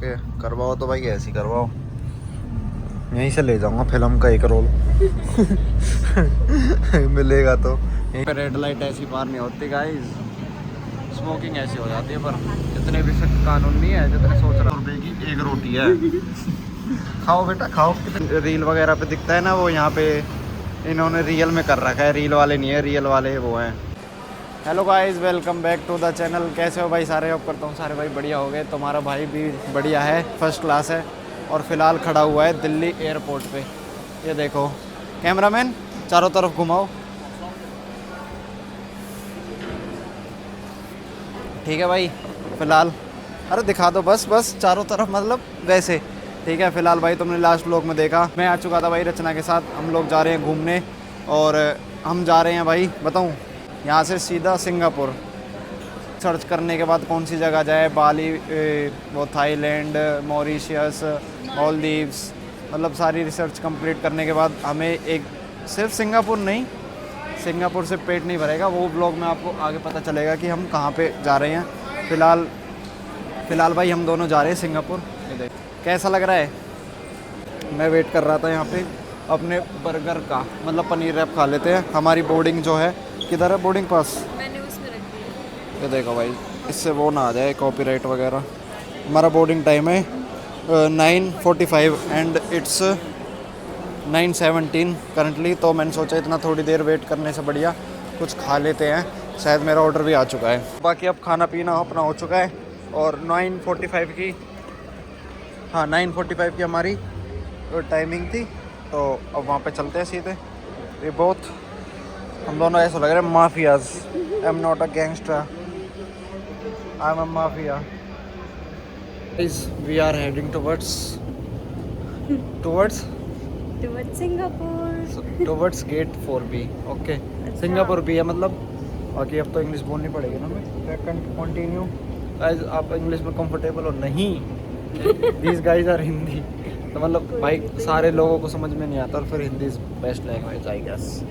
करवाओ तो भाई ऐसे ही करवाओ, यहीं से ले जाऊंगा फिल्म का एक रोल मिलेगा तो। यहीं पे रेड लाइट ऐसी पार नहीं होती गाइस, स्मोकिंग ऐसी हो जाती है, पर इतने भी सख्त कानून नहीं है जितने सोच रहा। रुपए की एक रोटी है खाओ बेटा खाओ। रील वगैरह पे दिखता है ना वो, यहाँ पे इन्होंने रियल में कर रखा है, रील वाले नहीं है, रियल वाले वो हैं। Hello guys, welcome back to the channel. कैसे हो भाई सारे? होप करता हूँ सारे भाई बढ़िया हो गए। तुम्हारा भाई भी बढ़िया है, फर्स्ट क्लास है। और फिलहाल खड़ा हुआ है दिल्ली एयरपोर्ट पे। ये देखो, कैमरामैन चारों तरफ घुमाओ। ठीक है भाई, फ़िलहाल अरे दिखा दो बस बस चारों तरफ, मतलब वैसे। ठीक है, फ़िलहाल भाई तुमने लास्ट व्लॉग में देखा, मैं आ चुका था भाई रचना के साथ। हम लोग जा रहे हैं घूमने, और हम जा रहे हैं भाई, बताऊं, यहाँ से सीधा सिंगापुर। सर्च करने के बाद कौन सी जगह जाए, बाली, वो थाईलैंड, मॉरिशियस, मालदीव्स, मतलब सारी रिसर्च कंप्लीट करने के बाद हमें एक, सिर्फ सिंगापुर नहीं, सिंगापुर से पेट नहीं भरेगा। वो ब्लॉग में आपको आगे पता चलेगा कि हम कहाँ पे जा रहे हैं। फ़िलहाल भाई हम दोनों जा रहे हैं सिंगापुर। ये देख कैसा लग रहा है। मैं वेट कर रहा था यहाँ पे अपने बर्गर का, मतलब पनीर रैप खा लेते हैं। हमारी बोर्डिंग जो है, किधर है बोर्डिंग पास? मैंने उसमें रख दिया। ये देखो भाई, इससे वो ना आ जाए कॉपीराइट वगैरह। हमारा बोर्डिंग टाइम है 9:45 एंड इट्स 9:17 करंटली। तो मैंने सोचा इतना थोड़ी देर वेट करने से बढ़िया कुछ खा लेते हैं। शायद मेरा ऑर्डर भी आ चुका है। बाकी अब खाना पीना अपना हो चुका है, और 9:45 की, हाँ 9:45 की हमारी टाइमिंग थी। तो अब वहाँ पे चलते हैं सीधे। ये बहुत, हम दोनों ऐसा लग रहा है mafias. I am not a gangster, I am a mafia. We are heading towards Singapore, towards gate 4B। Okay, Singapore भी है मतलब। बाकी अब तो इंग्लिश बोलनी पड़ेगी ना। मैं कंटिन्यू गाइस, आप इंग्लिश में कंफर्टेबल हो नहीं? दीज गाइस आर हिंदी, तो मतलब भाई सारे लोगों को समझ में नहीं आता, और फिर Hindi is best language I guess.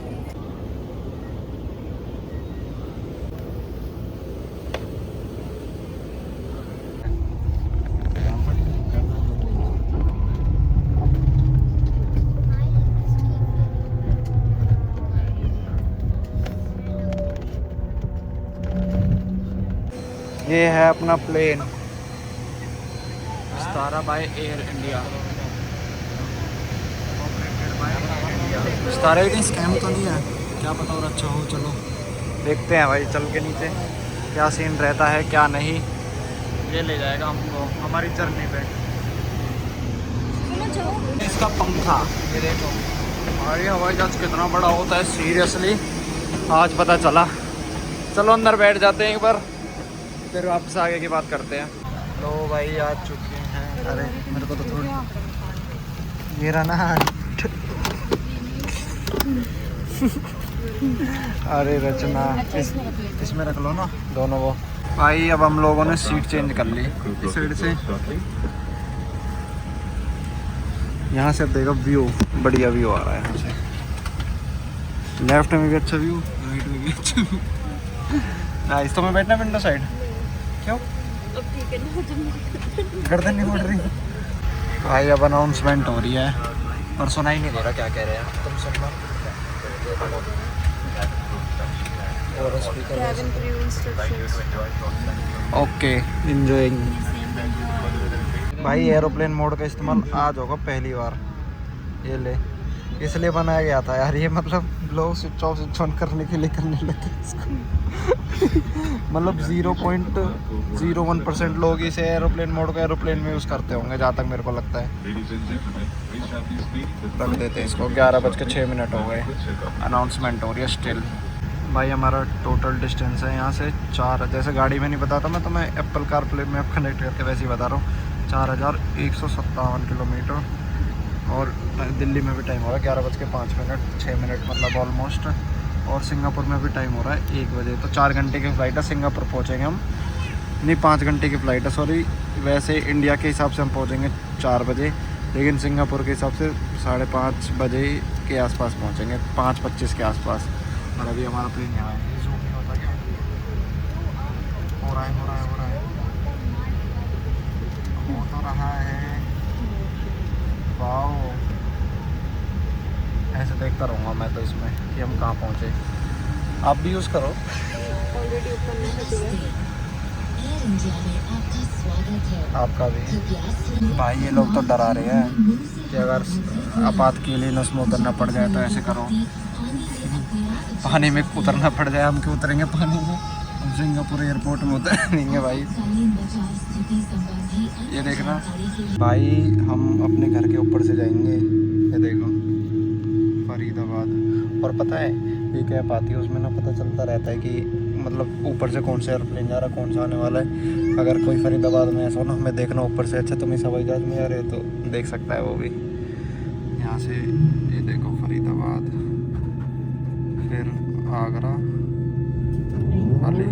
ये है अपना plane, Vistara by Air India. Vistara कहीं स्कैम तो नहीं है? क्या पता, और अच्छा हो। चलो देखते हैं भाई, चल के नीचे क्या सीन रहता है क्या नहीं। ये ले जाएगा हमको हमारी जर्नी पे। इसका पंखा ये देखो भाई, हवाई जहाज कितना बड़ा होता है सीरियसली, आज पता चला। चलो अंदर बैठ जाते हैं एक बार, फिर वापस आगे की बात करते हैं। लो भाई आ चुके हैं। अरे मेरे को तो थोड़ी ये रहा ना अरे रचना, इसमें रख लो ना दोनों वो। भाई अब हम लोगों ने सीट चेंज कर ली इस साइड से। यहाँ से देखो व्यू, बढ़िया व्यू आ रहा है यहाँ से। लेफ्ट में भी अच्छा व्यू, राइट में भी अच्छा व्यू। नाइस। तो मैं बैठना विंडो साइड, क्यों? अब ठीक है ना, गर्दन नहीं मुड़ रही भाई। अब अनाउंसमेंट हो रही है, पर सुना ही नहीं दे रहा क्या कह रहे हैं। तुम सुन लो। और ओके, इंजॉइंग। भाई एरोप्लेन मोड का इस्तेमाल आज होगा पहली बार। ये ले, इसलिए बनाया गया था यार ये, मतलब लोग स्विच ऑफ स्विच ऑन करने के लिए करने लगे इसको मतलब 0.01% लोग इसे एरोप्लेन मोड को एरोप्लेन में यूज़ करते होंगे, जहाँ तक मेरे को लगता है। रख देते हैं इसको। 11:06 हो गए, अनाउंसमेंट हो रही है स्टिल। भाई हमारा टोटल डिस्टेंस है यहाँ से 4, जैसे गाड़ी में नहीं बताता मैं, तो मैं एप्पल कार प्ले में कनेक्ट करके वैसे ही बता रहा हूँ, 4157 किलोमीटर। और दिल्ली में भी टाइम हो रहा है 11:05, 6 मिनट मतलब ऑलमोस्ट। और सिंगापुर में भी टाइम हो रहा है 1 बजे। तो 4 घंटे की फ़्लाइट है, सिंगापुर पहुँचेंगे हम, नहीं 5 घंटे की फ़्लाइट है सॉरी। वैसे इंडिया के हिसाब से हम पहुँचेंगे 4 बजे, लेकिन सिंगापुर के हिसाब से 5:30 बजे के आसपास पहुँचेंगे, 5:25 के आसपास। और अभी हमारा प्लेन यहाँ है, जूम नहीं होता क्या? हो रहा है कहाँ है? वाओ, ऐसे देखता रहूँगा मैं तो इसमें कि हम कहाँ पहुँचे। आप भी यूज़ करो। ऑलरेडी ऊपर में हट गया। आपका भी। भाई ये लोग तो डरा रहे हैं कि अगर आपातकालीन उसमें उतरना पड़ जाए तो ऐसे करो, पानी में उतरना पड़ जाए। हम क्यों उतरेंगे पानी में? हम सिंगापुर एयरपोर्ट में उतरेंगे भाई। ये देखना भाई, हम अपने घर के ऊपर से जाएंगे। ये देखो फरीदाबाद। और पता है ये क्या आती है, उसमें ना पता चलता रहता है कि मतलब ऊपर से कौन सा एयरप्लेन जा रहा है, कौन सा आने वाला है। अगर कोई फरीदाबाद में ऐसा हो ना, हमें देखना ऊपर से, अच्छा तुम इस हवाई जहाज में आ रहे हो तो देख सकता है वो भी यहाँ से। ये देखो फरीदाबाद, फिर आगरा, अली।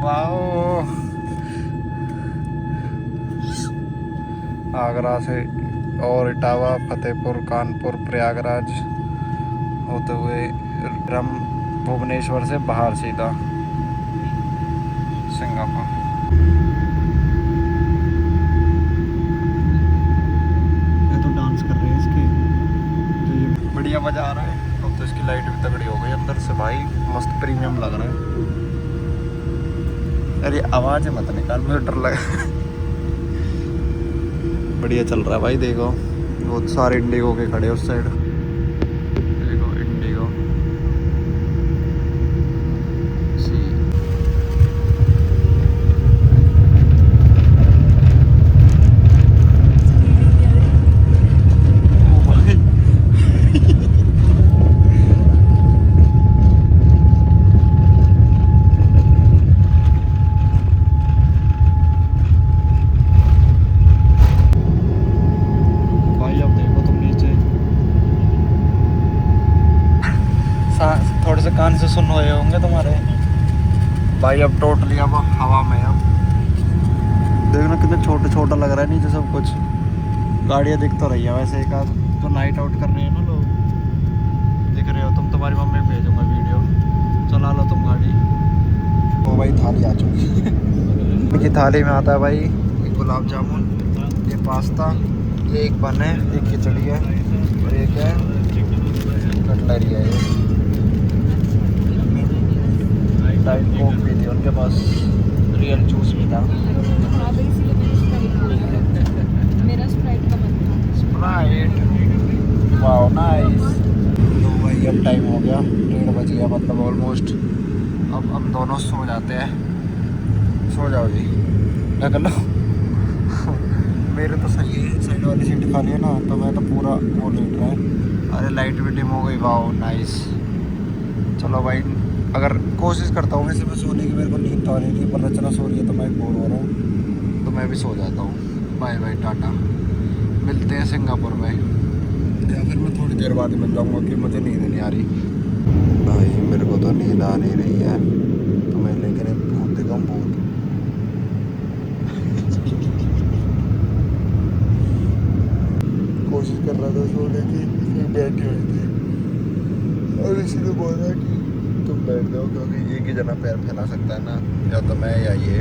वाओ, आगरा से और इटावा, फतेहपुर, कानपुर, प्रयागराज होते हुए भुवनेश्वर से बाहर सीधा सिंगापुर। ये तो डांस कर रहे हैं इसके, तो ये बढ़िया मजा आ रहा है। अब तो इसकी लाइट भी तगड़ी हो गई अंदर से भाई, मस्त प्रीमियम लग रहा है। अरे आवाज़ मत निकाल, मुझे डर लगा। बढ़िया चल रहा है भाई। देखो बहुत सारे इंडिगो के खड़े उस साइड, देखो इंडिगो। थोड़े से कान से सुन हुए होंगे तुम्हारे भाई। अब टोटली अब हवा में। अब देखना कितना छोटा छोटा लग रहा है नीचे सब कुछ। गाड़ियाँ दिख तो रही है वैसे, एक आध तो नाइट आउट कर रहे हैं ना लोग, दिख रहे हो तुम। तुम्हारी मम्मी को भेजूंगा वीडियो, चला लो तुम गाड़ी। ओ भाई थाली आ चुकी है। थाली में आता है भाई ये गुलाब जामुन, ये पास्ता, ये एक बन है, एक खिचड़ी है, और एक है कटलरी है। ये डाइट कोक भी थी उनके पास, रियल जूस भी था। हाँ भाई, इसीलिए मैंने स्प्राइट बोला। मेरा स्प्राइट का मन था। Sprite, wow nice. तो भाई अब टाइम हो गया, 1:30 बज गया मतलब ऑलमोस्ट। अब हम दोनों सो जाते हैं। सो जाओ जी, क्या कर लो। मेरे तो सही है, साइड वाली सीट खाली है ना, तो मैं तो पूरा वो लेट रहा है। अरे लाइट भी डिम हो गई, वाओ नाइस। चलो भाई, अगर कोशिश करता हूँ वैसे मैं सोने की, मेरे को नींद तो आ रही है, पर रचना सो रही है तो मैं बोर हो रहा हूँ, तो मैं भी सो जाता हूँ। बाय बाय, टाटा, मिलते हैं सिंगापुर में, या फिर मैं थोड़ी देर बाद मिल जाऊँगा कि मुझे नींद नहीं आ रही। भाई मेरे को तो नींद आ नहीं रही है, तो मैं लेकर भूत देखा हूँ, भूत। कोशिश कर रहा था सोने की, फिर बैठी हुई थी और इसी ने बोला कि तुम बैठ जाओ, क्योंकि एक ही जना पैर फैला सकता है ना, या तो मैं या ये।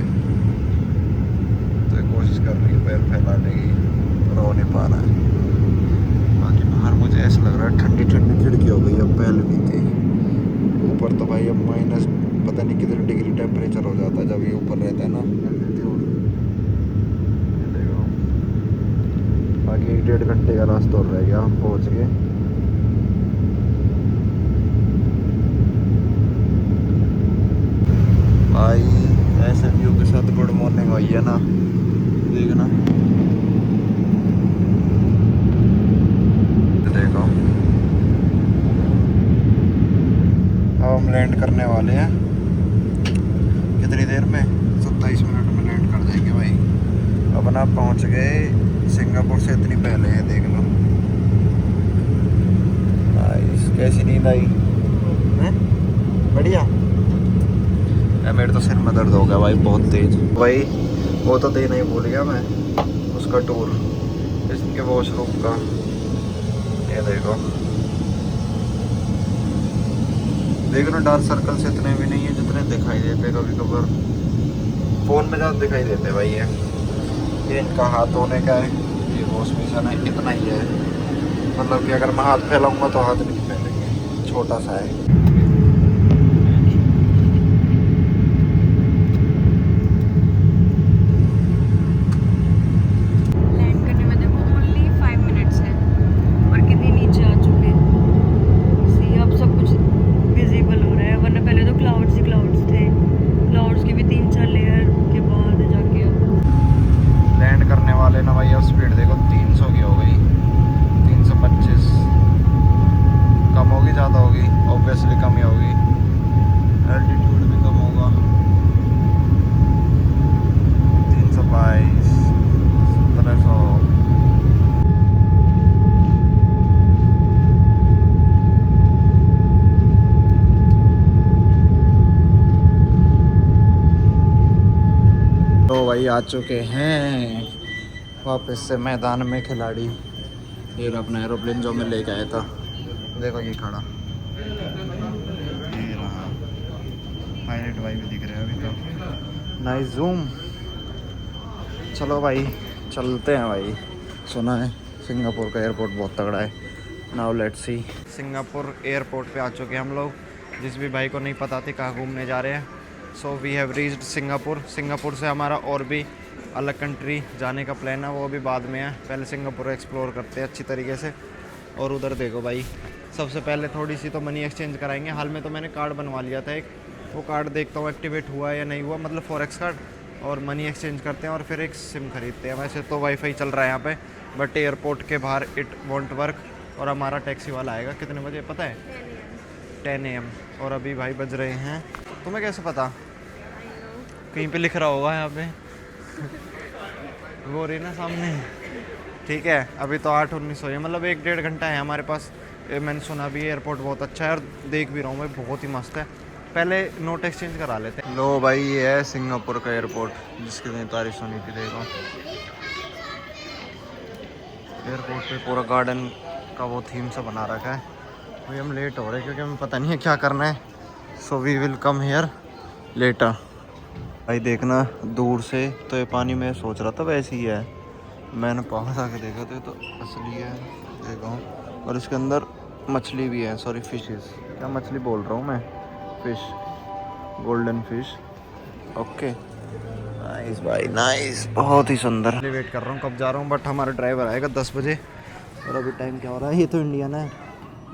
तो कोशिश कर रही है पैर फैलाने की, पर हो नहीं पा रहा है। बाकी बाहर मुझे ऐसा लग रहा है ठंडी ठंडी खिड़की हो गई, अब पहले नहीं थी। ऊपर तो भाई अब माइनस पता नहीं कितने डिग्री टेम्परेचर हो जाता है जब ये ऊपर रहता है ना। देखो बाकी 1.5 घंटे का रास्ता और रह गया, हम पहुँच गए। भाई ऐसे व्यू के साथ गुड मॉर्निंग हुई है ना, देखना। देखो अब हम लैंड करने वाले हैं, कितनी देर में, 27 मिनट में लैंड कर देंगे भाई। अब ना पहुंच गए सिंगापुर से इतनी पहले है, देख लो। भाई कैसी नींद आई है? बढ़िया। मेरे तो सिर में दर्द हो गया भाई बहुत तेज। भाई वो तो देना ही भूल गया मैं, उसका टूर इसके वॉशरूम का। ये देखो, देखना डार्क सर्कल्स इतने भी नहीं है जितने दिखाई देते कभी कभार। फ़ोन में ज़्यादा दिखाई देते भाई ये इनका हाथ धोने का है, ये वॉश बेसिन है, इतना ही है। मतलब कि अगर मैं हाथ फैलाऊंगा तो हाथ नहीं फैलेंगे, छोटा सा है। लैंड करने में देखो ओनली 5 मिनट्स है और कितनी नीचे आ चुके हैं। सी अब सब कुछ विजिबल हो रहा है, वरना पहले तो क्लाउड्स ही क्लाउड्स थे। क्लाउड्स की भी 3-4 लेयर के बाद जाके अब लैंड करने वाले ना भाई, अब स्पीड देखो 300 की हो गई, 325। कम होगी ज़्यादा होगी, ऑब्वियसली कम ही होगी। एल्टीट्यूड भी कम होगा, 322, 1700। तो भाई आ चुके हैं वापस से मैदान में खिलाड़ी। ये अपना एरोप्लेन जो मैं लेके आया था, देखो ये खड़ा, ये रहा पायलट भाई भी दिख रहे हैं अभी तो। Nice zoom. चलो भाई चलते हैं भाई। सुना है सिंगापुर का एयरपोर्ट बहुत तगड़ा है। Now let's see. Singapore airport पे आ चुके हैं हम लोग। जिस भी भाई को नहीं पता थी कहाँ घूमने जा रहे हैं, so we have reached Singapore. Singapore से हमारा और भी अलग कंट्री जाने का प्लान है, वो अभी बाद में है। पहले सिंगापुर एक्सप्लोर करते हैं अच्छी तरीके से। और उधर देखो भाई, सबसे पहले थोड़ी सी तो मनी एक्सचेंज कराएंगे। हाल में तो मैंने कार्ड बनवा लिया था एक, वो कार्ड देखता हूँ एक्टिवेट हुआ या नहीं हुआ, मतलब फॉरेक्स कार्ड। और मनी एक्सचेंज करते हैं और फिर एक सिम खरीदते हैं। वैसे तो वाईफाई चल रहा है यहाँ पे, बट एयरपोर्ट के बाहर इट वॉन्ट वर्क। और हमारा टैक्सी वाला आएगा कितने बजे पता है? 10 AM। और अभी भाई बज रहे हैं, तुम्हें कैसे पता? कहीं पे लिख रहा होगा यहाँ पे वो रही ना सामने। ठीक है, अभी तो 8:19 हो गए, मतलब 1-1.5 घंटा है हमारे पास। मैंने सुना भी एयरपोर्ट बहुत अच्छा है और देख भी रहा हूँ भाई, बहुत ही मस्त है। पहले नोट एक्सचेंज करा लेते हैं। लो भाई ये है सिंगापुर का एयरपोर्ट, जिसकी मैंने तारीफ सुनी थी। देखो एयरपोर्ट पे पूरा गार्डन का वो थीम सा बना रखा है। भाई हम लेट हो रहे हैं क्योंकि हमें पता नहीं है क्या करना है, so we will come here later. भाई देखना दूर से तो ये पानी में सोच रहा था वैसे ही है, मैंने पास आके देखा तो असली है। देखो, और इसके अंदर मछली भी है, सॉरी फिशेस, क्या मछली बोल रहा हूँ मैं, fish, golden fish. Okay nice भाई नाइस, बहुत ही सुंदर। वेट कर रहा हूँ कब जा रहा हूँ, बट हमारा ड्राइवर आएगा 10 बजे। और अभी टाइम क्या हो रहा है? ये तो इंडियन है,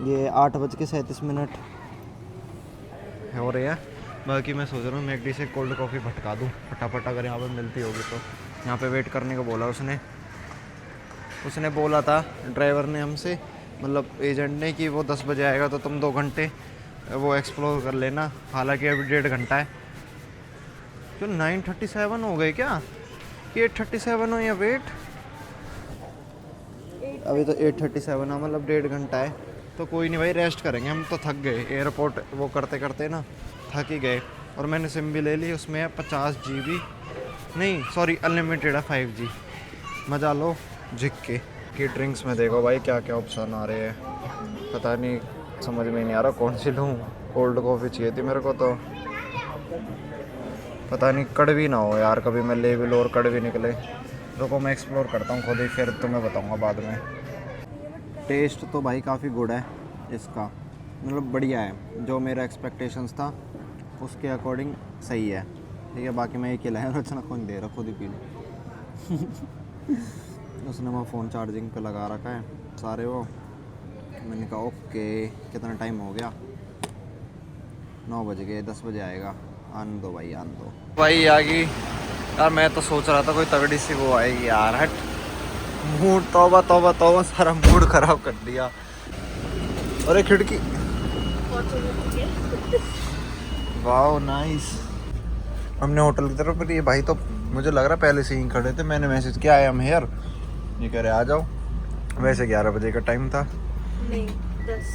ये 8:37 हो रहे हैं। बाकी मैं सोच रहा हूँ मैकडी से कोल्ड कॉफ़ी भटका दूँ फटाफट, अगर यहाँ पर मिलती होगी तो। यहाँ पे वेट करने को बोला उसने बोला था ड्राइवर ने हमसे, मतलब एजेंट ने, कि वो 10 बजे आएगा तो तुम 2 घंटे वो एक्सप्लोर कर लेना। हालांकि अभी 1.5 घंटा है। क्यों 9:37 हो गए क्या? कि 8:37 हो या वेट? अभी तो 8:37 है, मतलब 1.5 घंटा है। तो कोई नहीं भाई, रेस्ट करेंगे। हम तो थक गए एयरपोर्ट वो करते करते ना, थक ही गए। और मैंने सिम भी ले ली, उसमें है 50 GB, नहीं सॉरी अनलिमिटेड है 5G। मज़ा लो झिक के ड्रिंक्स में देखो भाई क्या क्या ऑप्शन आ रहे हैं, पता नहीं, समझ में नहीं आ रहा कौन सी लूँ। कोल्ड कॉफ़ी चाहिए थी मेरे को, तो पता नहीं कड़वी ना हो यार, कभी मैं ले भी लो और कड़वी निकले। रुको मैं एक्सप्लोर करता हूँ खुद ही, फिर तुम्हें बताऊँगा बाद में। टेस्ट तो भाई काफ़ी गुड है इसका, मतलब बढ़िया है, जो मेरा एक्सपेक्टेशंस था उसके अकॉर्डिंग सही है। ठीक है, बाकी मैं एक ही लाया, रचना खुद दे रहा, खुद ही पी लो उसने वो फ़ोन चार्जिंग पे लगा रखा है सारे वो। मैंने कहा ओके, कितना टाइम हो गया? 9 बज गए, 10 बजे आएगा। आने दो भाई, आने दो भाई। आ गई यार, मैं तो सोच रहा था कोई तगड़ी सी वो आएगी यार। हट, मूड तौबा तौबा तौबा, सारा मूड ख़राब कर दिया। अरे खिड़की, वाह नाइस। हमने होटल की तरफ, ये भाई तो मुझे लग रहा पहले से ही खड़े थे। मैंने मैसेज किया आई एम हियर, ये कह रहे आ जाओ। वैसे 11 बजे का टाइम था, नहीं 10,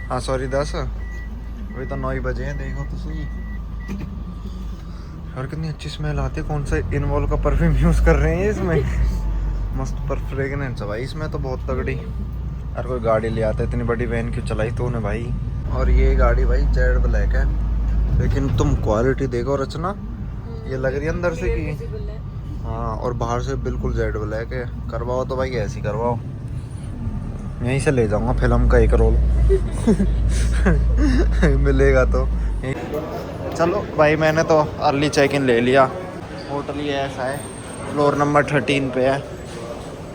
हाँ सॉरी 10, अभी तो 9 ही बजे हैं। देखो तो सही, और कितनी अच्छी स्मेल आती है। कौन सा इनवॉल्व का परफ्यूम यूज़ कर रहे हैं इसमें मस्त पर फ्रेगनेंस है भाई इसमें तो बहुत तगड़ी। यार कोई गाड़ी ले आता, इतनी बड़ी वैन क्यों चलाई तूने भाई? और ये गाड़ी भाई जेड ब्लैक है, लेकिन तुम क्वालिटी देखो रचना, ये लग रही है अंदर से कि विजिबल है। हाँ, और बाहर से बिल्कुल जेड ब्लैक है। करवाओ तो भाई ऐसे ही करवाओ, यहीं से ले जाऊंगा फिल्म का एक रोल मिलेगा तो। चलो भाई मैंने तो अर्ली चेक इन ले लिया। होटल ये ऐसा है, फ्लोर नंबर 13 पे है।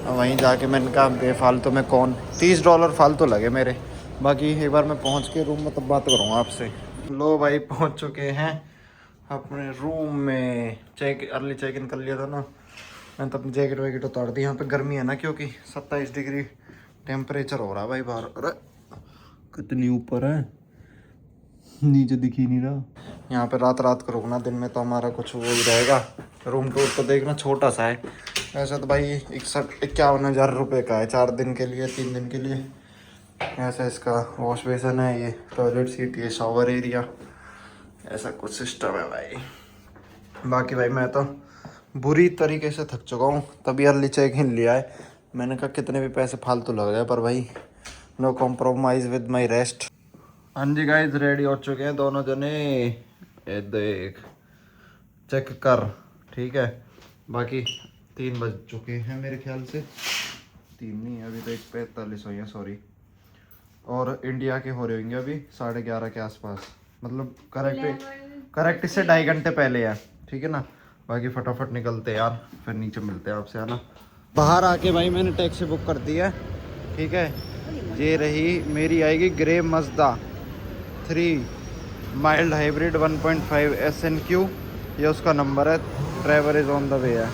वहीं जाके मैंने कहा बेफालतू में कौन, $30 फालतू लगे मेरे। बाकी एक बार मैं पहुंच के रूम में तब बात करूँगा आपसे। लो भाई पहुंच चुके हैं अपने रूम में। अर्ली चेक इन कर लिया था ना मैंने, तो अपनी जैकेट वैकेट उतार दी। यहाँ पे गर्मी है ना क्योंकि 27 डिग्री टेम्परेचर हो रहा है भाई बाहर। अरे कितनी ऊपर है, नीचे दिख ही नहीं रहा। यहाँ पे रात रात को रुकना, दिन में तो हमारा कुछ वो ही रहेगा। रूम टूर तो देखना छोटा सा है, ऐसा तो भाई 51,000 रुपये का है 4 दिन के लिए 3 दिन के लिए। ऐसा इसका वॉश बेसन है, ये टॉयलेट सीट, ये शावर एरिया, ऐसा कुछ सिस्टम है भाई। बाकी भाई मैं तो बुरी तरीके से थक चुका हूँ, तभी अर्ली चेक इन लिया है। मैंने कहा कितने भी पैसे फालतू लग गए पर भाई no compromise with my rest. हाँ जी गाइस रेडी हो चुके हैं दोनों जने, ये देख चेक कर, ठीक है। बाकी 3 बज चुके हैं मेरे ख्याल से, 3 नहीं अभी तो 1:45 हुई है सॉरी। और इंडिया के हो रहे होंगे अभी 11:30 के आसपास, मतलब करेक्ट इससे 2.5 घंटे पहले है, ठीक है ना। बाकी फटाफट निकलते हैं यार, फिर नीचे मिलते हैं आपसे, है ना। बाहर आके भाई मैंने टैक्सी बुक कर दी है, ठीक है। ये रही मेरी, आएगी grey Mazda 3 mild hybrid 1.5 SNQ, ये उसका नंबर है। Driver is on the way है,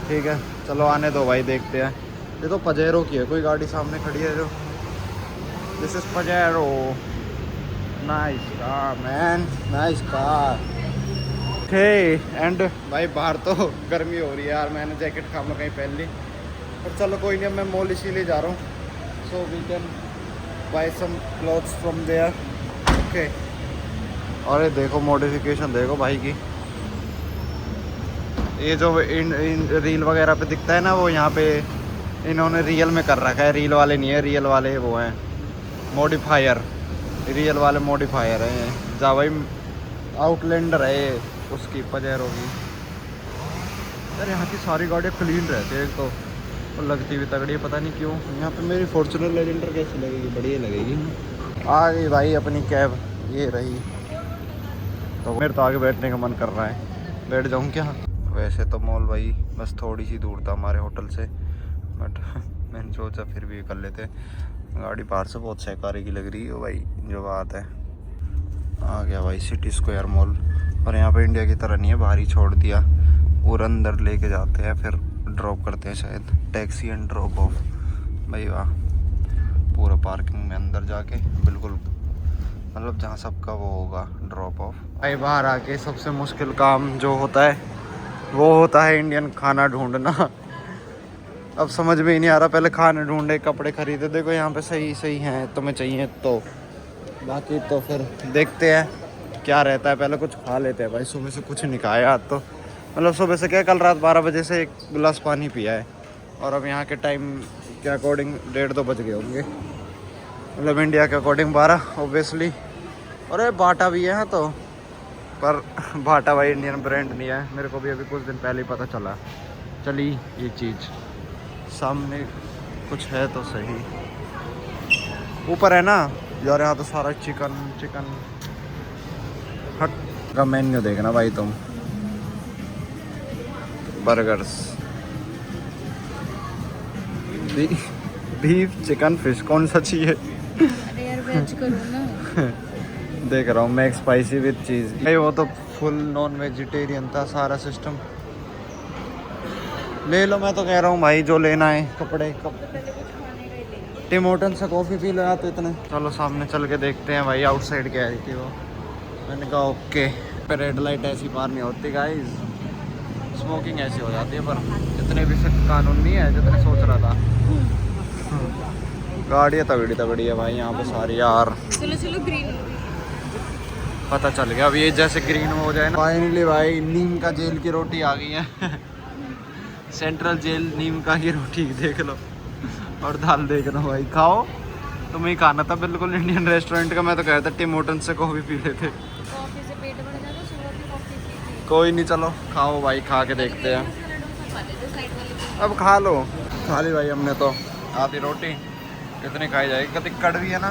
ठीक है। चलो आने दो भाई, देखते हैं। ये तो पजेरो की है, कोई गाड़ी सामने खड़ी है जो, this is Pajero, nice car man, nice car. Okay and भाई बाहर तो गर्मी हो रही है यार, मैंने जैकेट खामा कहीं पहन ली, पर चलो कोई नहीं। अब मैं मॉल इसीलिए जा रहा हूँ, so we can buy some clothes from there, okay. और ये देखो मॉडिफिकेशन देखो भाई की, ये जो इन रील वगैरह पे दिखता है ना, वो यहाँ पे इन्होंने रियल में कर रखा है। रील वाले नहीं है, रियल वाले वो हैं मॉडिफायर, रियल वाले मॉडिफायर हैं। जा भाई आउटलैंडर है ये, उसकी पजेरो की। यार यहाँ की सारी गाड़ियाँ क्लीन रहती है, एक तो और लगती भी तगड़ी है, पता नहीं क्यों। यहाँ पे मेरी फॉर्च्यूनर लेजेंडर कैसी लगेगी, बढ़िया लगेगी। आ गई भाई अपनी कैब, ये रही। तो मेरे तो आगे बैठने का मन कर रहा है, बैठ जाऊँ क्या। वैसे तो मॉल भाई बस थोड़ी सी दूर था हमारे होटल से, बट मैंने सोचा फिर भी कर लेते। गाड़ी बाहर से बहुत सहकारी की लग रही है भाई, जो बात है। आ गया भाई सिटी स्क्वायर मॉल, और यहाँ पे इंडिया की तरह नहीं है, बाहर ही छोड़ दिया और अंदर लेके जाते हैं, फिर ड्रॉप करते हैं शायद, टैक्सी एंड ड्रॉप ऑफ। भाई वाह, पूरा पार्किंग में अंदर जाके बिल्कुल, मतलब जहाँ सबका वो होगा ड्रॉप ऑफ। भाई बाहर आके सबसे मुश्किल काम जो होता है वो होता है इंडियन खाना ढूंढना। अब समझ में ही नहीं आ रहा, पहले खाने ढूंढे, कपड़े खरीदे, देखो यहाँ पे सही हैं तुम्हें चाहिए तो, बाकी तो फिर देखते हैं क्या रहता है। पहले कुछ खा लेते हैं भाई, सुबह से कुछ नहीं खाया आज तो, मतलब सुबह से क्या, कल रात 12 बजे से 1 गिलास पानी पिया है, और अब यहाँ के टाइम के अकॉर्डिंग 1:30-2 बज गए होंगे, मतलब इंडिया के अकॉर्डिंग 12 ऑब्वियसली। और ये बाटा भी है यहाँ तो, पर बाटा भाई इंडियन ब्रांड नहीं है, मेरे को भी अभी कुछ दिन पहले ही पता चला। चली ये चीज़ सामने कुछ है तो सही, ऊपर है ना यार, यहाँ तो सारा चिकन हट का मेन्यू देखना भाई तुम। बर्गर्स, बीफ, चिकन, फिश, कौन सा चाहिए? अरे यार वेज करो ना। देख रहा हूँ मैं स्पाइसी विद चीज़, भाई वो तो फुल नॉन वेजिटेरियन था सारा सिस्टम। ले लो, मैं तो कह रहा हूँ भाई जो लेना है, कपड़े टिम होटल से कॉफ़ी पी लो तो इतने। चलो सामने चल के देखते हैं भाई, आउटसाइड क्या है थी वो। मैंने कहा ओके, पे रेड लाइट ऐसी पार नहीं होती गाइस, स्मोकिंग ऐसी हो जाती है, पर इतने भी सख्त कानून नहीं है जितने सोच रहा था। गाड़ियाँ तगड़ी है भाई यहाँ पे सारी यार। चलो ग्रीन, पता चल गया अब ये जैसे ग्रीन हो जाए ना। फाइनली भाई नीम का जेल की रोटी आ गई है। सेंट्रल जेल नीम का की रोटी देख लो, और दाल देख लो भाई, खाओ। तुम्हें ही खाना था बिल्कुल इंडियन रेस्टोरेंट का। मैं तो कह रहा था टिम होटल से कॉफ़ी पी लेते। कॉफी से पेट भर जाता, सुबह की कॉफी पी कोई नहीं, चलो खाओ भाई, खा के देखते हैं। अब खा लो। खा ली भाई हमने तो आधी रोटी। कितनी खाई जाएगी, कभी कड़वी है ना।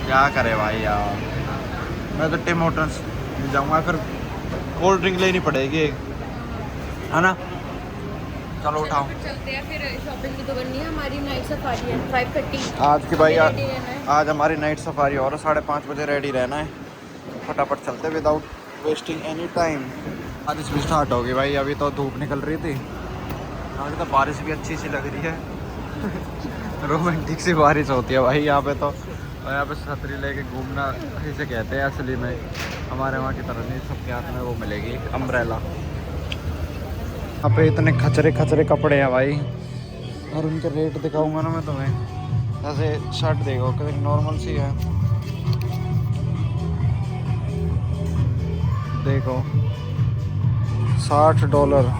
क्या करे भाई यार, मैं तो टिम होटल्स जाऊँगा, फिर कोल्ड ड्रिंक लेनी पड़ेगी एक, है ना। चलो उठाओ, चलते हैं फिर। शॉपिंग भी तो करनी है, हमारी नाइट सफारी है 5:30 आज की भाई। आज हमारी नाइट सफारी और 5:30 बजे रेडी रहना है। फटाफट चलते विदाउट वेस्टिंग एनी टाइम। बारिश भी स्टार्ट होगी भाई, अभी तो धूप निकल रही थी, अभी तो बारिश भी अच्छी सी लग रही है। रोमांटिक सी बारिश होती है भाई यहाँ पे तो। और यहाँ पे छतरी लेके घूमना इसे कहते हैं असली में, हमारे वहाँ की तरह नहीं, सबके हाथ में वो मिलेगी अम्ब्रेला। यहाँ पे इतने खचरे खचरे कपड़े हैं भाई, और उनके रेट दिखाऊंगा ना मैं तुम्हें। जैसे शर्ट देखो कितनी नॉर्मल सी है, देखो $60।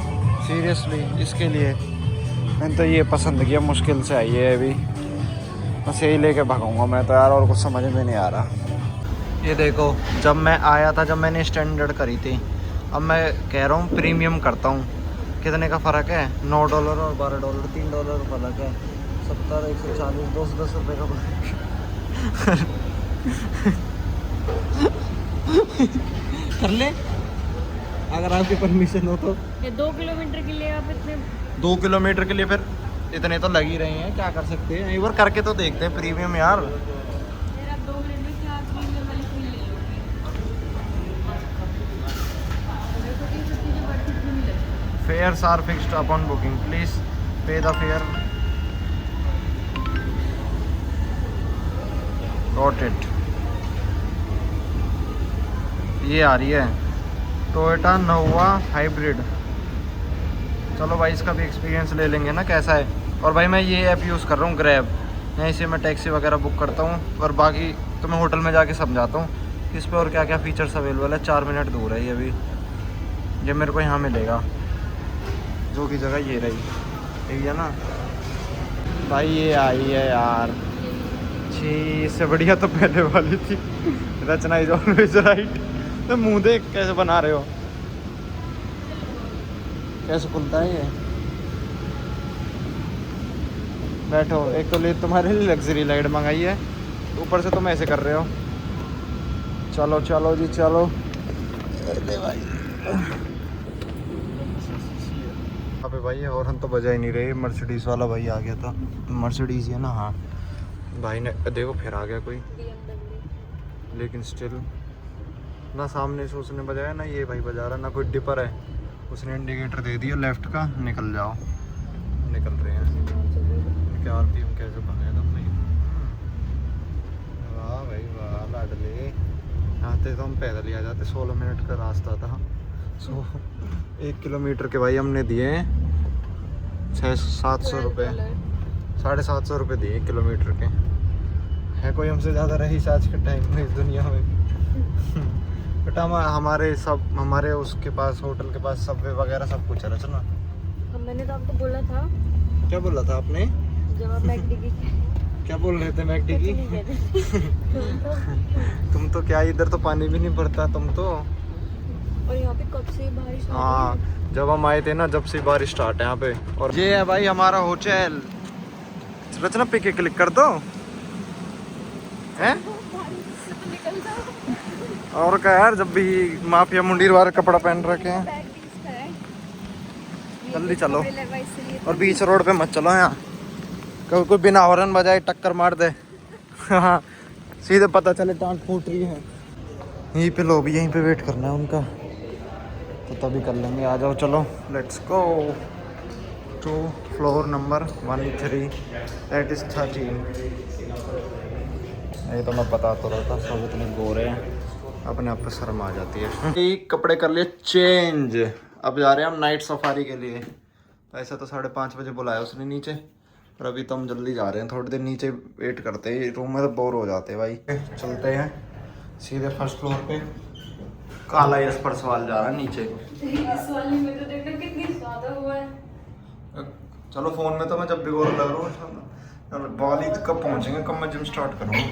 सीरियसली इसके लिए मैंने तो ये पसंद किया, मुश्किल से आई है अभी, बस यही लेके भागूंगा मैं तो यार, और कुछ समझ में नहीं आ रहा। ये देखो, जब मैं आया था, जब मैंने स्टैंडर्ड करी थी, अब मैं कह रहा हूँ प्रीमियम करता हूँ। कितने का फ़र्क है? $9 और $12, $3 का फ़र्क है। 70, 140, 210 रुपये का फ़र्क। कर ले अगर आपकी परमिशन हो तो। ये 2 किलोमीटर के लिए आप इतने 2 किलोमीटर के लिए फिर इतने तो लग ही रहे हैं, क्या कर सकते हैं, एक बार करके तो देखते हैं प्रीमियम यार। फिर आप 2 मिनट में क्या प्रीमियम वाली फील ले लोगे। Fares are fixed upon booking, please pay the fare. Got it. ये आ रही है टोयोटा नोवा हाइब्रिड। चलो भाई इसका भी एक्सपीरियंस ले लेंगे ना कैसा है। और भाई मैं ये ऐप यूज़ कर रहा हूँ ग्रैब, यहीं से मैं टैक्सी वगैरह बुक करता हूँ, और बाकी तो मैं होटल में जाके समझाता हूँ इस पे और क्या क्या फ़ीचर्स अवेलेबल है। 4 मिनट दूर है ये अभी, ये मेरे को यहाँ मिलेगा, जो की जगह ये रही, ठीक है ना भाई। ये आई है यार, छी, इससे बढ़िया तो पहले वाली थी, रचना इज ऑलवेज राइट। तो मुँह देख कैसे बना रहे हो, कैसे खुलता है ये। बैठो, एक तो ले तुम्हारे लिए लग्जरी लाइट मंगाई है, ऊपर से तुम ऐसे कर रहे हो। चलो चलो जी चलो, अरे भाई अबे भाई ये हॉर्न तो बजा ही नहीं रही। मर्सिडीज़ वाला भाई आ गया था, मर्सिडीज़ है ना। हाँ भाई ने देखो फिर आ गया कोई, लेकिन स्टिल ना सामने से उसने बजाया ना ये भाई बजा रहा, ना कोई डिपर है। उसने इंडिकेटर दे दिया लेफ्ट का, निकल जाओ। निकल रहे हैं क्या आरती हम कैसे बनाए तुमने। वाह भाई वाह लाडले, आते तो हम पैदल ही आ जाते। 16 मिनट का रास्ता था। 1 किलोमीटर के भाई हमने दिए 600-700 रुपये, 750 रुपये दिए 1 किलोमीटर के। है कोई हमसे ज़्यादा रईस आज के टाइम में इस दुनिया में। बट हमारे उसके पास, होटल के पास सबवे वगैरह सब कुछ है रचना। मैंने तो आपको बोला था। क्या बोला था आपने? जब आप मैकडी की क्या बोल रहे थे मैकडी की? तुम तो क्या, इधर तो पानी भी नहीं भरता तुम तो। और यहाँ पे कब से बारिश। हाँ जब हम आए थे ना, जब से बारिश स्टार्ट है यहाँ पे। और ये है भाई हमारा होटल। रचना पे के क्लिक कर दो हैं। और क्या यार, जब भी माफिया मुंडीर वाले कपड़ा पहन रखे हैं। जल्दी चलो, और बीच रोड पे मत चलो यहाँ, कभी कोई बिना हॉर्न बजाए टक्कर मार दे। हाँ सीधे पता चले टांग फूट रही है। यहीं पे लो भी, यहीं पे वेट करना है उनका, तो तभी कर लेंगे। आ जाओ चलो, let's go to floor number 13, that is 13। ये तो मैं बता तो रहा था, सब इतने गोरे हैं, अपने आप पे शर्म आ जाती है। एक कपड़े कर लिए चेंज, अब जा रहे हैं हम नाइट सफारी के लिए। ऐसा तो 5:30 बजे बुलाया उसने नीचे, पर अभी तो हम जल्दी जा रहे हैं, थोड़ी देर नीचे वेट करते हैं, रूम में तो बोर हो जाते हैं भाई। चलते हैं सीधे फर्स्ट फ्लोर पे। काला यश पर सवाल जा रहा है नीचे। इस वाले में तो देखना कितनी ज्यादा हुआ है। चलो फोन में तो मैं जब भी गोर लग रहा हूँ, बॉली कब पहुंचेंगे, कब मैं जिम स्टार्ट करूँगा?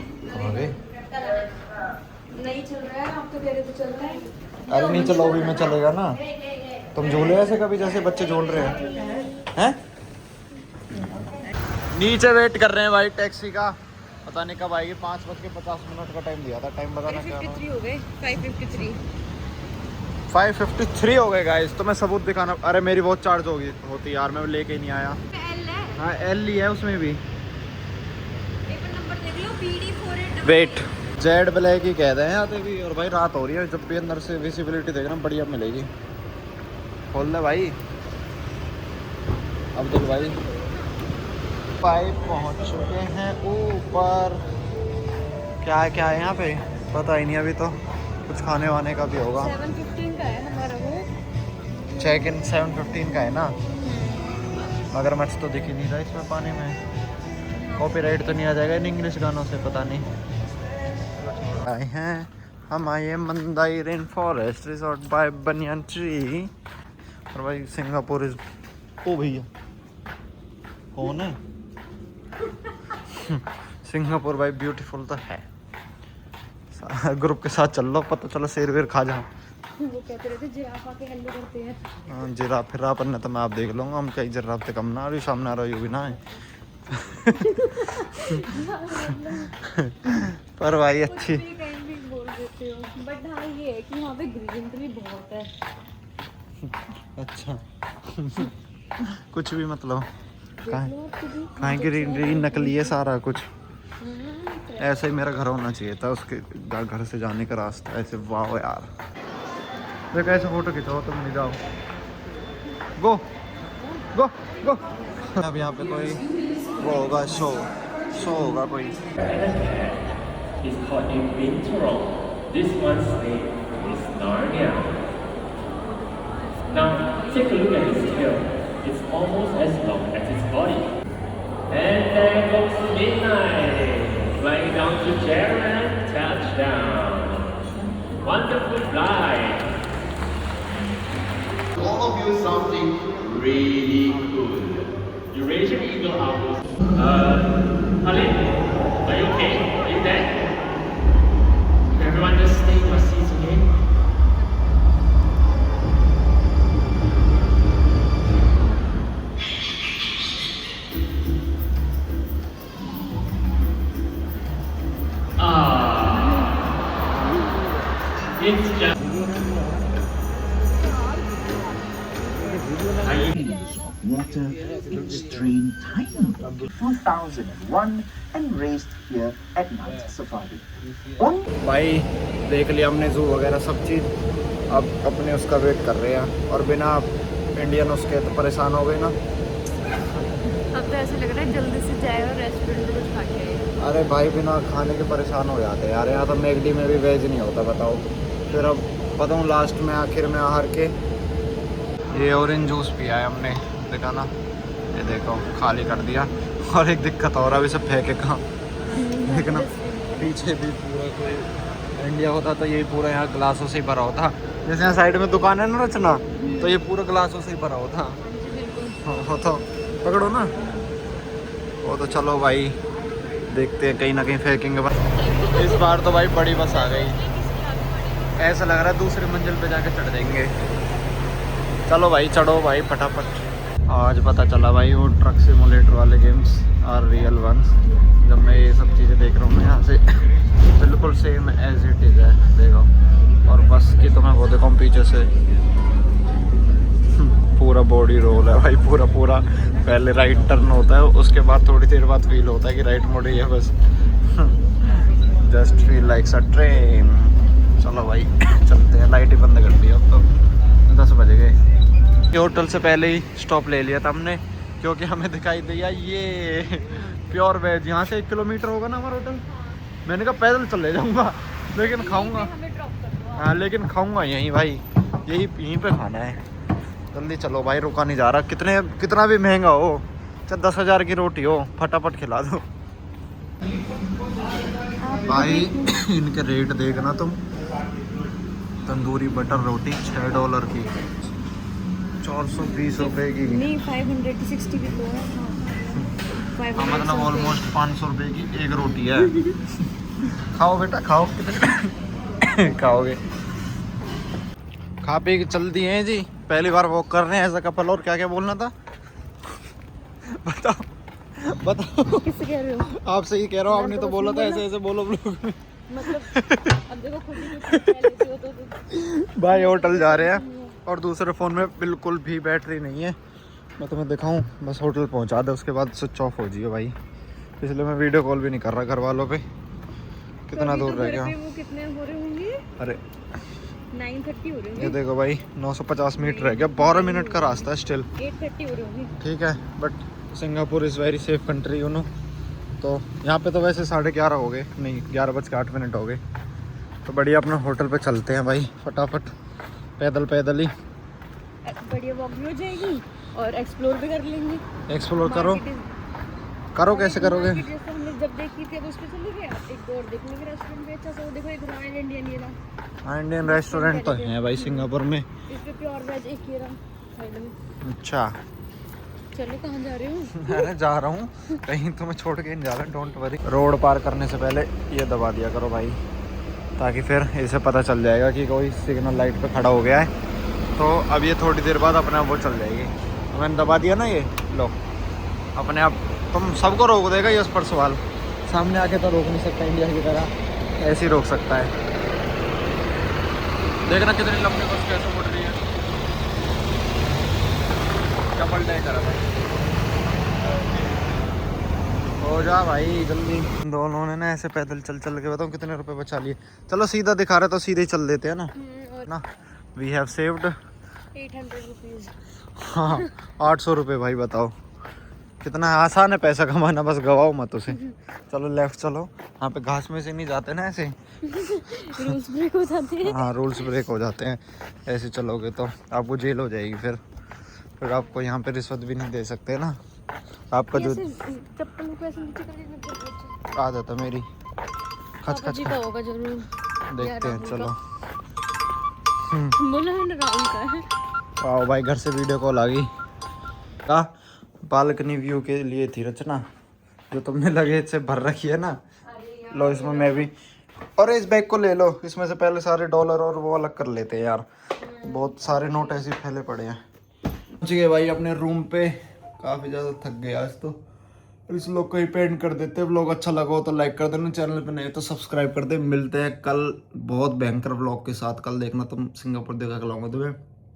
नहीं चल रहा है, आप तो कह रहे थे चलता है। अरे नहीं चलो अभी में चलेगा ना। तुम झूले ऐसे कभी जैसे बच्चे झूल रहे हैं हैं? नीचे वेट कर रहे हैं भाई टैक्सी का, पता नहीं कब आएगी। 5:50 का टाइम दिया था, टाइम बताना क्या 5:53 हो गए, 5:53। 5:53 हो गए गाइस। तो मैं सबूत दिखाना। अरे मेरी बहुत चार्ज होती यार, मैं लेके ही नहीं आया। एल है, हाँ एल ही है उसमें भी। पेपर नंबर देख लो, BD48। वेट जेड ब्लैक ही कहते हैं आते भी। और भाई रात हो रही है, जब भी अंदर से विजिबिलिटी देखना बढ़िया मिलेगी। खोल ले भाई अब्दुल भाई। पहुंच चुके हैं ऊपर। क्या है यहाँ पे पता ही नहीं। अभी तो कुछ खाने वाने का भी होगा। 7:15 का है हमारा वो। चेक इन 7:15 का है ना। मगरमच्छ तो दिख ही नहीं रहा इसमें पानी में। कॉपीराइट तो नहीं आ जाएगा इन इंग्लिश गानों से, पता नहीं। आए हैं हम, आए Mandai rainforest resort by banyan tree. और भाई सिंगापुर इज ओ भैया कौन है? सिंगापुर भाई ब्यूटीफुल तो है। ग्रुप के साथ चल लो, पता चलो शेर वेर खा जाओ। वो कहते रहते जिराफ आके हेल्लो करते हैं। जिराफ फिर अपन तो मैं आप देख लूँगा। हम कई जिराफ से कम ना रही, सामने आ रही भी ना है। पर भाई अच्छी बोल देते हो, बट हाँ ये है कि वहाँ पे ग्रीनरी बहुत है। अच्छा कुछ भी मतलब कहाँ की नकली है सारा कुछ। ऐसा ही मेरा घर होना चाहिए था, उसके घर से जाने का रास्ता ऐसे। वाह यार देखो ऐसे फोटो खिंचाओ, तुम नहीं जाओ। गो गो गो। अब यहाँ पे कोई वो होगा, शो होगा कोई। It's called Inventro. This one's name is Narnia. Now, take a look at its tail. It's almost as long as its body. And there goes Midnight, flying down to Japan, touchdown. Wonderful flight. All of you something really cool. Eurasian Eagle Owls. Alin, are you okay? Are you there? Everyone just stay in your seats, okay? It's just... Water extreme time 2001 and raised here at Night Safari. भाई देख लिया हमने जू वगैरह सब चीज़। अब अपने उसका वेट कर रहे हैं। और बिना इंडियन उसके तो परेशान हो गए ना। अब तो ऐसा लग रहा है जल्दी से जाए और रेस्टोरेंट में कुछ खा के आए। अरे भाई बिना खाने के परेशान हो जाते हैं यार। यहाँ तो मैगडी में भी वेज नहीं होता बताओ। फिर अब पता हूँ लास्ट में आखिर में हार के ये ऑरेंज जूस पिया है हमने, देखा ना। ये देखो खाली कर दिया। और एक दिक्कत और अभी सब फेंके कहाँ देखना। पीछे भी पूरा कोई इंडिया होता तो ये पूरा यहाँ ग्लासों से ही भरा होता। जैसे यहाँ साइड में दुकान है ना रचना, तो ये पूरा ग्लासों से ही भरा होता। हो तो पकड़ो ना वो। तो चलो भाई देखते हैं, कहीं ना कहीं फेंकेंगे बस। इस बार तो भाई बड़ी बस आ गई। ऐसा लग रहा है दूसरी मंजिल पे जाके चढ़ जाएंगे। चलो भाई चढ़ो भाई फटाफट। आज पता चला भाई वो ट्रक सिमुलेटर वाले गेम्स आर रियल वंस। जब मैं ये सब चीज़ें देख रहा हूँ ना यहाँ से, बिल्कुल सेम एज इट इज़ है। देखो और बस की तो मैं वो देखा हूँ पीछे से पूरा बॉडी रोल है भाई। पूरा पहले राइट टर्न होता है, उसके बाद थोड़ी देर बाद फील होता है कि राइट मोड़ ही है बस। जस्ट फील लाइक अ ट्रेन। चलो भाई चलते हैं। लाइट ही बंद कर दी अब तो 10 बज गए। होटल से पहले ही स्टॉप ले लिया था हमने, क्योंकि हमें दिखाई दिया ये प्योर वेज। यहाँ से 1 किलोमीटर होगा ना हमारा होटल। मैंने कहा पैदल चले जाऊँगा लेकिन खाऊँगा। हाँ लेकिन खाऊँगा यहीं भाई, यहीं पे खाना है। जल्दी चलो भाई, रुका नहीं जा रहा। कितना भी महंगा हो, चाहे 10,000 की रोटी हो, फटाफट खिला दो भाई। इनके रेट देखना तुम। तंदूरी बटर रोटी $6 की, 420 रुपए की। नहीं 560 की तो है। मतलब ऑलमोस्ट 500 रुपए की एक रोटी है। खाओ बेटा खाओ, कितने खाओगे? खा पी के चल दिए हैं जी, पहली बार वॉक कर रहे हैं ऐसा कपल। और क्या क्या बोलना था बताओ बताओ। किससे कह रहे हो? आपसे ही कह रहा हूँ, आपने तो बोला था ऐसे ऐसे बोलो ब्लॉग में। मतलब अब देखो खुद ही कुछ कह लेते हो तो भाई होटल जा रहे हैं और दूसरे फ़ोन में बिल्कुल भी बैटरी नहीं है। मैं तुम्हें दिखाऊं, बस होटल पहुंचा दे उसके बाद स्विच ऑफ हो जाइए भाई। इसलिए मैं वीडियो कॉल भी नहीं कर रहा घर वालों पे। कितना दूर रह गया? वो कितने हो रहे होंगे? अरे 9:30 हो रहे ये होंगे। देखो भाई 950 मीटर रह गया, 12 मिनट का रास्ता है स्टिल। 8:30 हो रहे होंगे। ठीक है, but Singapore is very safe country you know. तो यहाँ पे तो वैसे 11:30 हो गए, नहीं 11:08 हो गए। तो बढ़िया अपना होटल पे चलते हैं भाई फटाफट, पैदल पैदल ही। बढ़िया वॉक भी हो जाएगी और एक्सप्लोर भी कर लेंगे। एक्सप्लोर करो Market करो, कैसे करोगे? market जैसे हमने जब देखी थी अब उस पे चले गए। एक दो और देख लेंगे रेस्टोरेंट भी अच्छा सा। वो देखो एक रॉयल इंडियन ये रहा। हाँ इंडियन रेस्टोरेंट तो हैं भाई सिंगापुर में। इस पे प्योर वेज एक ये रहा साइड में। अच्छा चलो कहाँ जा रहे हो? मैं जा रहा हूँ कहीं, तुम्हें छोड़ के नहीं जा रहा, डोंट वरी। रोड पार करने से पहले ये दबा दिया करो भाई, ताकि फिर इसे पता चल जाएगा कि कोई सिग्नल लाइट पे खड़ा हो गया है। तो अब ये थोड़ी देर बाद अपने आप वो चल जाएगी। मैंने दबा दिया ना, ये लो अपने आप तुम सबको रोक देगा ये उस पर सवाल। सामने आके तो रोक नहीं सकता इंडिया की तरह, ऐसे ही रोक सकता है। देखना कितनी लंबी बस कैसे मुड़ रही है, डबल डेकर है भाई। हो जा भाई जल्दी। दोनों ने ना ऐसे पैदल चल चल के बताओ कितने रुपए बचा लिए। चलो सीधा दिखा रहे तो सीधे ही चल देते हैं ना और ना। We have saved 800 rupees. हाँ 800 रुपये भाई, बताओ कितना आसान है पैसा कमाना, बस गवाओ मत उसे। चलो लेफ्ट चलो, यहाँ पे घास में से नहीं जाते ना ऐसे। रूल्स ब्रेक हो जाते हैं। हाँ रूल्स ब्रेक हो जाते हैं, ऐसे चलोगे तो आपको जेल हो जाएगी। फिर आपको यहाँ पे रिश्वत भी नहीं दे सकते ना। आपका जो चप्पलों को ऐसे नीचे करके मतलब आदत है मेरी, खच खच जी का होगा जरूर। देखते हैं चलो। बोला है ना राहुल का है। आओ भाई घर से वीडियो कॉल आ गई। का बालकनी व्यू के लिए थी रचना, जो तुमने लगेज से भर रखी है ना। लो इसमें मैं भी, और इस बैग को ले लो, इसमें से पहले सारे डॉलर और वो अलग कर लेते हैं यार, बहुत सारे नोट ऐसे फैले पड़े हैं। पहुँच गए भाई अपने रूम पे, काफ़ी ज़्यादा थक गए आज तो। इस लोग को ही पेंट कर देते हैं। व्लॉग अच्छा लगा हो तो लाइक कर देना, चैनल पे नए तो सब्सक्राइब कर दे। मिलते हैं कल बहुत भयंकर व्लॉग के साथ। कल देखना तुम सिंगापुर देखा के लाऊंगा तुम्हें।